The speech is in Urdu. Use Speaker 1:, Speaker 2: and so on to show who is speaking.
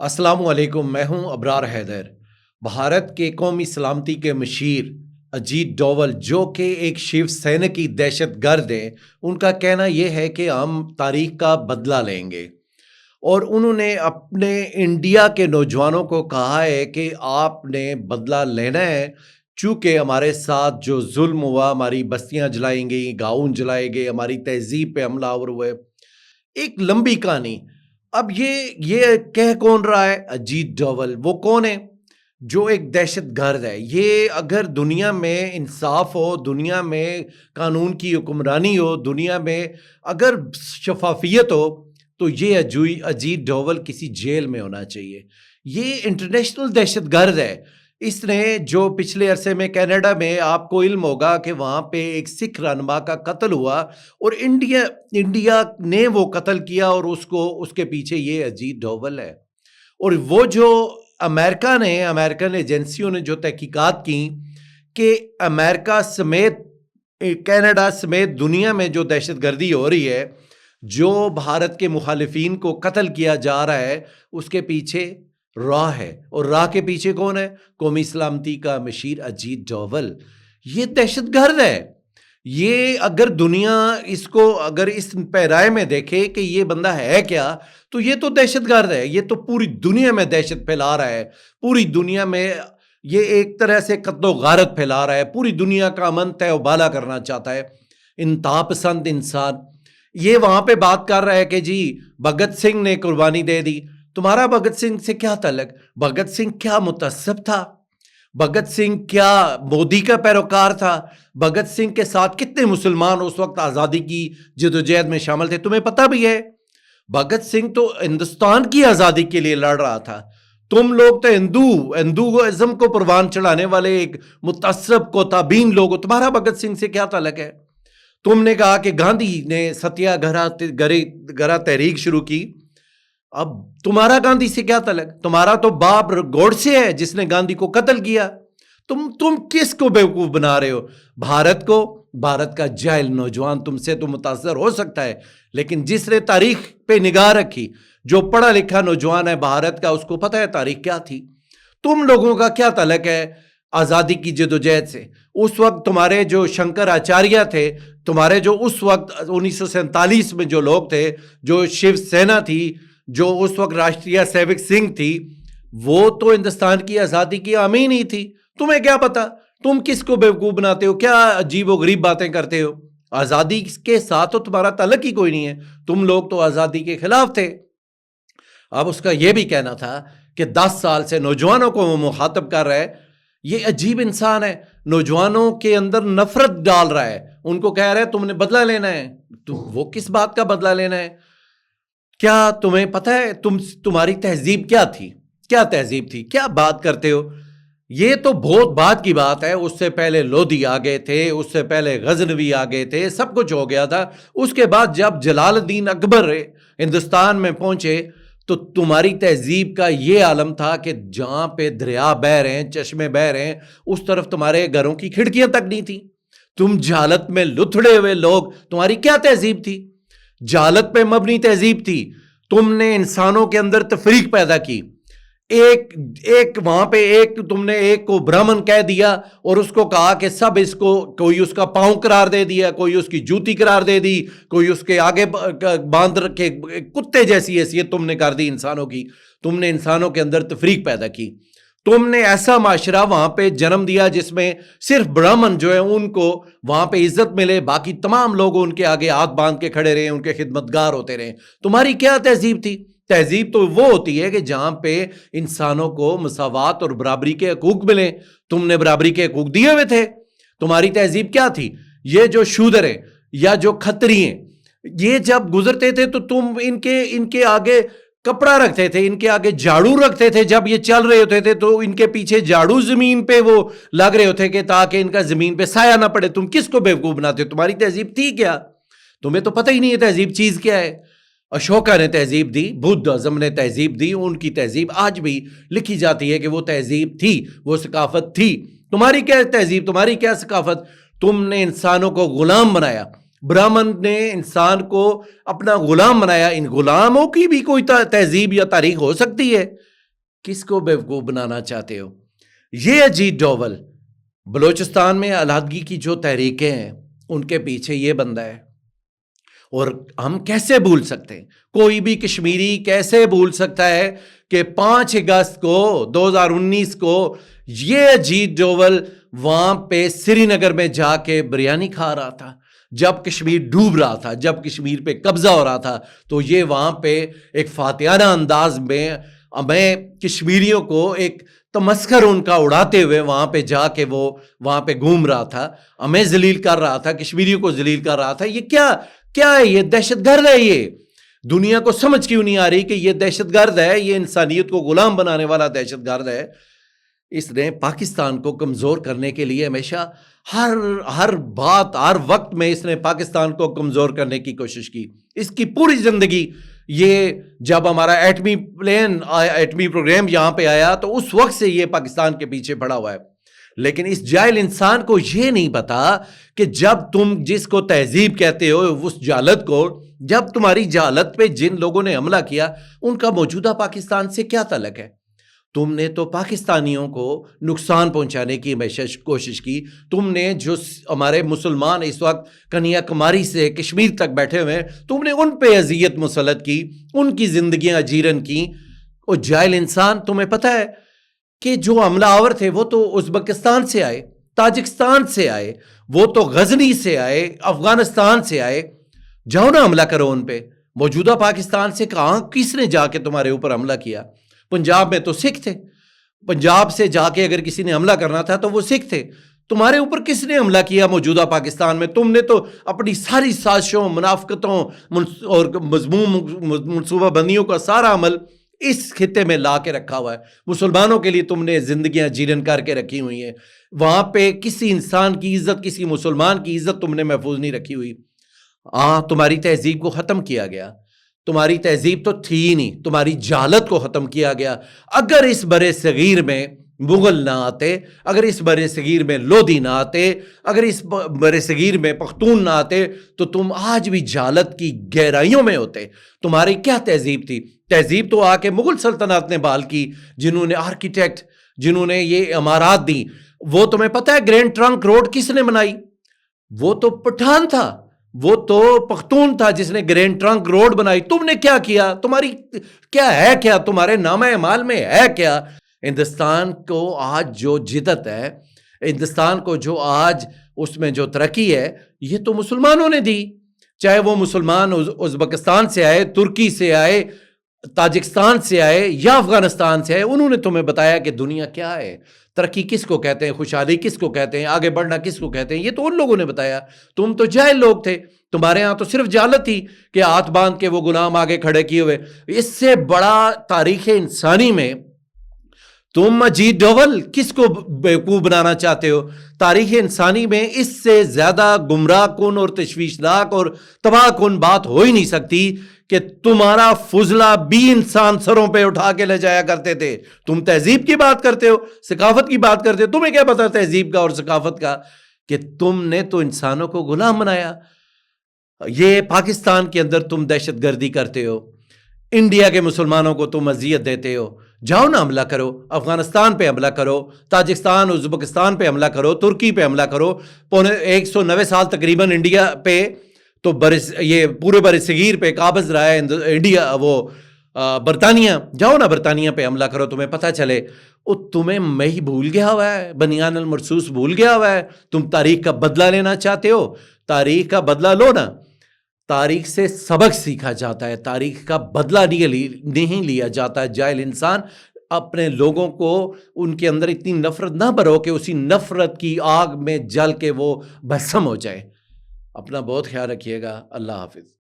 Speaker 1: السلام علیکم، میں ہوں ابرار حیدر۔ بھارت کے قومی سلامتی کے مشیر اجیت ڈوول جو کہ ایک شیو سینکی دہشت گرد ہیں، ان کا کہنا یہ ہے کہ ہم تاریخ کا بدلہ لیں گے، اور انہوں نے اپنے انڈیا کے نوجوانوں کو کہا ہے کہ آپ نے بدلہ لینا ہے، چونکہ ہمارے ساتھ جو ظلم ہوا، ہماری بستیاں جلائیں گئی، گاؤں جلائے گئے، ہماری تہذیب پہ حملہ آور ہوئے، ایک لمبی کہانی۔ اب یہ کہہ کون رہا ہے؟ اجیت ڈوول۔ وہ کون ہے؟ جو ایک دہشت گرد ہے۔ یہ اگر دنیا میں انصاف ہو، دنیا میں قانون کی حکمرانی ہو، دنیا میں اگر شفافیت ہو، تو یہ اجیت ڈوول کسی جیل میں ہونا چاہیے۔ یہ انٹرنیشنل دہشت گرد ہے۔ اس نے جو پچھلے عرصے میں کینیڈا میں، آپ کو علم ہوگا کہ وہاں پہ ایک سکھ رہنما کا قتل ہوا، اور انڈیا نے وہ قتل کیا، اور اس کے پیچھے یہ اجیت ڈوول ہے۔ اور وہ جو امریکن ایجنسیوں نے جو تحقیقات کی کہ امریکہ سمیت کینیڈا سمیت دنیا میں جو دہشت گردی ہو رہی ہے، جو بھارت کے مخالفین کو قتل کیا جا رہا ہے، اس کے پیچھے راہ ہے۔ اور راہ کے پیچھے کون ہے؟ قومی سلامتی کا مشیر اجیت ڈوول۔ یہ دہشت گرد ہے۔ یہ اگر دنیا اگر اس پیرائے میں دیکھے کہ یہ بندہ ہے کیا، تو یہ تو دہشت گرد ہے۔ یہ تو پوری دنیا میں دہشت پھیلا رہا ہے، پوری دنیا میں یہ ایک طرح سے قتل و غارت پھیلا رہا ہے، پوری دنیا کا امن تہ و بالا کرنا چاہتا ہے۔ انتہا پسند انسان یہ وہاں پہ بات کر رہا ہے کہ جی بھگت سنگھ نے قربانی دے دی۔ تمہارا بھگت سنگھ سے کیا تعلق؟ بھگت سنگھ کیا متعصب تھا؟ بھگت سنگھ کیا مودی کا پیروکار تھا؟ بھگت سنگھ کے ساتھ کتنے مسلمان اس وقت آزادی کی جدوجہد میں شامل تھے؟ تمہیں پتہ بھی ہے بھگت سنگھ تو ہندوستان کی آزادی کے لیے لڑ رہا تھا۔ تم لوگ تو ہندوازم کو پروان چڑھانے والے ایک متعصب کوتابین لوگ ہو۔ تمہارا بھگت سنگھ سے کیا تعلق ہے؟ تم نے کہا کہ گاندھی نے ستیا گرہ تحریک شروع کی، اب تمہارا گاندھی سے کیا تعلق؟ تمہارا تو باپ گوڈسے ہے جس نے گاندھی کو قتل کیا۔ تم کس کو بیوقوف بنا رہے ہو؟ بھارت کا جاہل نوجوان تم سے تو متاثر ہو سکتا ہے، لیکن جس نے تاریخ پہ نگاہ رکھی، جو پڑھا لکھا نوجوان ہے بھارت کا، اس کو پتہ ہے تاریخ کیا تھی۔ تم لوگوں کا کیا تعلق ہے آزادی کی جدوجہد سے؟ اس وقت تمہارے جو شنکر آچاریہ تھے، تمہارے جو اس وقت 1947 میں جو لوگ تھے، جو شیو سینا تھی، جو اس وقت راشٹریہ سیوک سنگھ تھی، وہ تو ہندوستان کی آزادی کی حامی نہیں تھی۔ تمہیں کیا پتا؟ تم کس کو بیوقوف بناتے ہو؟ کیا عجیب و غریب باتیں کرتے ہو؟ آزادی کے ساتھ تو تمہارا تعلق ہی کوئی نہیں ہے۔ تم لوگ تو آزادی کے خلاف تھے۔ اب اس کا یہ بھی کہنا تھا کہ 10 سال سے نوجوانوں کو وہ مخاطب کر رہا ہے۔ یہ عجیب انسان ہے، نوجوانوں کے اندر نفرت ڈال رہا ہے، ان کو کہہ رہا ہے تم نے بدلہ لینا ہے۔ تو وہ کس بات کا بدلہ لینا ہے؟ کیا تمہیں پتہ ہے تمہاری تہذیب کیا تھی؟ کیا تہذیب تھی؟ کیا بات کرتے ہو؟ یہ تو بہت بعد کی بات ہے۔ اس سے پہلے لودھی آ گئے تھے، اس سے پہلے غزنوی آ گئے تھے، سب کچھ ہو گیا تھا۔ اس کے بعد جب جلال الدین اکبر ہندوستان میں پہنچے تو تمہاری تہذیب کا یہ عالم تھا کہ جہاں پہ دریا بہہ رہے ہیں، چشمے بہہ رہے ہیں، اس طرف تمہارے گھروں کی کھڑکیاں تک نہیں تھیں۔ تم جہالت میں لتھڑے ہوئے لوگ، تمہاری کیا تہذیب تھی؟ جہالت پہ مبنی تہذیب تھی۔ تم نے انسانوں کے اندر تفریق پیدا کی۔ وہاں پہ تم نے ایک کو برہمن کہہ دیا، اور اس کو کہا کہ سب اس کو، کوئی اس کا پاؤں قرار دے دیا، کوئی اس کی جوتی قرار دے دی، کوئی اس کے آگے باندھ رکھے، کتے جیسی حیثیت تم نے کر دی انسانوں کی۔ تم نے انسانوں کے اندر تفریق پیدا کی۔ تم نے ایسا معاشرہ وہاں پہ جنم دیا جس میں صرف برہمن جو ہیں ان کو وہاں پہ عزت ملے، باقی تمام لوگ ان کے آگے ہاتھ باندھ کے کھڑے رہے، ان کے خدمتگار ہوتے رہے۔ تمہاری کیا تہذیب تھی؟ تہذیب تو وہ ہوتی ہے کہ جہاں پہ انسانوں کو مساوات اور برابری کے حقوق ملیں۔ تم نے برابری کے حقوق دیے ہوئے تھے۔ تمہاری تہذیب کیا تھی؟ یہ جو شودر ہیں یا جو کھتری ہیں، یہ جب گزرتے تھے تو تم ان کے آگے کپڑا رکھتے تھے، ان کے آگے جھاڑو رکھتے تھے۔ جب یہ چل رہے ہوتے تھے تو ان کے پیچھے جھاڑو زمین پہ وہ لگ رہے ہوتے کہ تاکہ ان کا زمین پہ سایہ نہ پڑے۔ تم کس کو بیوقوف بناتے ہو؟ تمہاری تہذیب تھی کیا؟ تمہیں تو پتہ ہی نہیں ہے تہذیب چیز کیا ہے۔ اشوکا نے تہذیب دی، بدھ اعظم نے تہذیب دی، ان کی تہذیب آج بھی لکھی جاتی ہے کہ وہ تہذیب تھی، وہ ثقافت تھی۔ تمہاری کیا تہذیب؟ تمہاری کیا ثقافت؟ تم نے انسانوں کو غلام بنایا۔ برہمن نے انسان کو اپنا غلام بنایا۔ ان غلاموں کی بھی کوئی تہذیب یا تاریخ ہو سکتی ہے؟ کس کو بیوقوف بنانا چاہتے ہو؟ یہ اجیت ڈوول بلوچستان میں علیحدگی کی جو تحریکیں ہیں ان کے پیچھے یہ بندہ ہے، اور ہم کیسے بھول سکتے ہیں، کوئی بھی کشمیری کیسے بھول سکتا ہے کہ 5 اگست کو 2019 کو یہ اجیت ڈوول وہاں پہ سری نگر میں جا کے بریانی کھا رہا تھا، جب کشمیر ڈوب رہا تھا، جب کشمیر پہ قبضہ ہو رہا تھا، تو یہ وہاں پہ ایک فاتحانہ انداز میں ہمیں کشمیریوں کو ایک تمسخر ان کا اڑاتے ہوئے وہاں پہ جا کے وہ وہاں پہ گھوم رہا تھا، ہمیں ذلیل کر رہا تھا، کشمیریوں کو ذلیل کر رہا تھا۔ یہ کیا ہے؟ یہ دہشت گرد ہے۔ یہ دنیا کو سمجھ کیوں نہیں آ رہی کہ یہ دہشت گرد ہے، یہ انسانیت کو غلام بنانے والا دہشت گرد ہے۔ اس نے پاکستان کو کمزور کرنے کے لیے ہمیشہ ہر بات ہر وقت میں اس نے پاکستان کو کمزور کرنے کی کوشش کی۔ اس کی پوری زندگی، یہ جب ہمارا ایٹمی پروگرام یہاں پہ آیا تو اس وقت سے یہ پاکستان کے پیچھے پڑا ہوا ہے۔ لیکن اس جاہل انسان کو یہ نہیں پتا کہ جب تم جس کو تہذیب کہتے ہو، اس جہالت کو، جب تمہاری جہالت پہ جن لوگوں نے حملہ کیا ان کا موجودہ پاکستان سے کیا تعلق ہے؟ تم نے تو پاکستانیوں کو نقصان پہنچانے کی ہمیشہ کوشش کی۔ تم نے جو ہمارے مسلمان اس وقت کنیا کماری سے کشمیر تک بیٹھے ہوئے ہیں، تم نے ان پہ اذیت مسلط کی، ان کی زندگیاں اجیرن کی۔ اور جاہل انسان، تمہیں پتہ ہے کہ جو حملہ آور تھے وہ تو ازبکستان سے آئے، تاجکستان سے آئے، وہ تو غزنی سے آئے، افغانستان سے آئے۔ جاؤ نا حملہ کرو ان پہ۔ موجودہ پاکستان سے کہاں کس نے جا کے تمہارے اوپر حملہ کیا؟ پنجاب میں تو سکھ تھے، پنجاب سے جا کے اگر کسی نے حملہ کرنا تھا تو وہ سکھ تھے۔ تمہارے اوپر کس نے حملہ کیا موجودہ پاکستان میں؟ تم نے تو اپنی ساری سازشوں، منافقتوں اور مذموم منصوبہ بندیوں کا سارا عمل اس خطے میں لا کے رکھا ہوا ہے۔ مسلمانوں کے لیے تم نے زندگیاں جیرن کر کے رکھی ہوئی ہیں۔ وہاں پہ کسی انسان کی عزت، کسی مسلمان کی عزت تم نے محفوظ نہیں رکھی ہوئی۔ تمہاری تہذیب کو ختم کیا گیا۔ تمہاری تہذیب تو تھی ہی نہیں، تمہاری جہالت کو ختم کیا گیا۔ اگر اس برے صغیر میں مغل نہ آتے، اگر اس برے صغیر میں لودھی نہ آتے، اگر اس برے صغیر میں پختون نہ آتے، تو تم آج بھی جہالت کی گہرائیوں میں ہوتے۔ تمہاری کیا تہذیب تھی؟ تہذیب تو آ کے مغل سلطنت نے بحال کی، جنہوں نے آرکیٹیکٹ، جنہوں نے یہ عمارات دی۔ وہ تمہیں پتہ ہے گرینڈ ٹرنک روڈ کس نے بنائی؟ وہ تو پٹھان تھا، وہ تو پختون تھا جس نے گرینڈ ٹرنک روڈ بنائی۔ تم نے کیا کیا؟ تمہاری کیا ہے؟ کیا تمہارے نامہ اعمال میں ہے کیا؟ ہندوستان کو آج جو جدت ہے، ہندوستان کو جو آج اس میں جو ترقی ہے، یہ تو مسلمانوں نے دی۔ چاہے وہ مسلمان ازبکستان سے آئے، ترکی سے آئے، تاجکستان سے آئے یا افغانستان سے آئے، انہوں نے تمہیں بتایا کہ دنیا کیا ہے، ترقی کس کو کہتے ہیں، خوشحالی کس کو کہتے ہیں، آگے بڑھنا کس کو کہتے ہیں۔ یہ تو ان لوگوں نے بتایا۔ تم تو جاہل لوگ تھے، تمہارے ہاں تو صرف جہالت تھی کہ ہاتھ باندھ کے وہ غلام آگے کھڑے کیے ہوئے۔ اس سے بڑا تاریخ انسانی میں تم اجیت ڈوول کس کو بیوقوف بنانا چاہتے ہو؟ تاریخ انسانی میں اس سے زیادہ گمراہ کن اور تشویشناک اور تباہ کن بات ہو ہی نہیں سکتی کہ تمہارا فضلہ بھی انسان سروں پہ اٹھا کے لے جایا کرتے تھے۔ تم تہذیب کی بات کرتے ہو، ثقافت کی بات کرتے ہو، تمہیں کیا پتا تہذیب کا اور ثقافت کا؟ کہ تم نے تو انسانوں کو غلام بنایا۔ یہ پاکستان کے اندر تم دہشت گردی کرتے ہو، انڈیا کے مسلمانوں کو تم اذیت دیتے ہو۔ جاؤ نا حملہ کرو، افغانستان پہ حملہ کرو، تاجکستان ازبکستان پہ حملہ کرو، ترکی پہ حملہ کرو۔ 190 سال تقریباً انڈیا پہ تو یہ پورے برِ صغیر پہ قابض رہا ہے انڈیا، وہ برطانیہ۔ جاؤ نا برطانیہ پہ حملہ کرو، تمہیں پتہ چلے۔ تمہیں میں ہی بھول گیا ہوا ہے، بنیان المرصوص بھول گیا ہوا ہے۔ تم تاریخ کا بدلہ لینا چاہتے ہو، تاریخ کا بدلہ لو نا۔ تاریخ سے سبق سیکھا جاتا ہے، تاریخ کا بدلہ نہیں لیا جاتا ہے۔ جاہل انسان، اپنے لوگوں کو ان کے اندر اتنی نفرت نہ بھرو کہ اسی نفرت کی آگ میں جل کے وہ بھسم ہو جائے۔ اپنا بہت خیال رکھیے گا۔ اللہ حافظ۔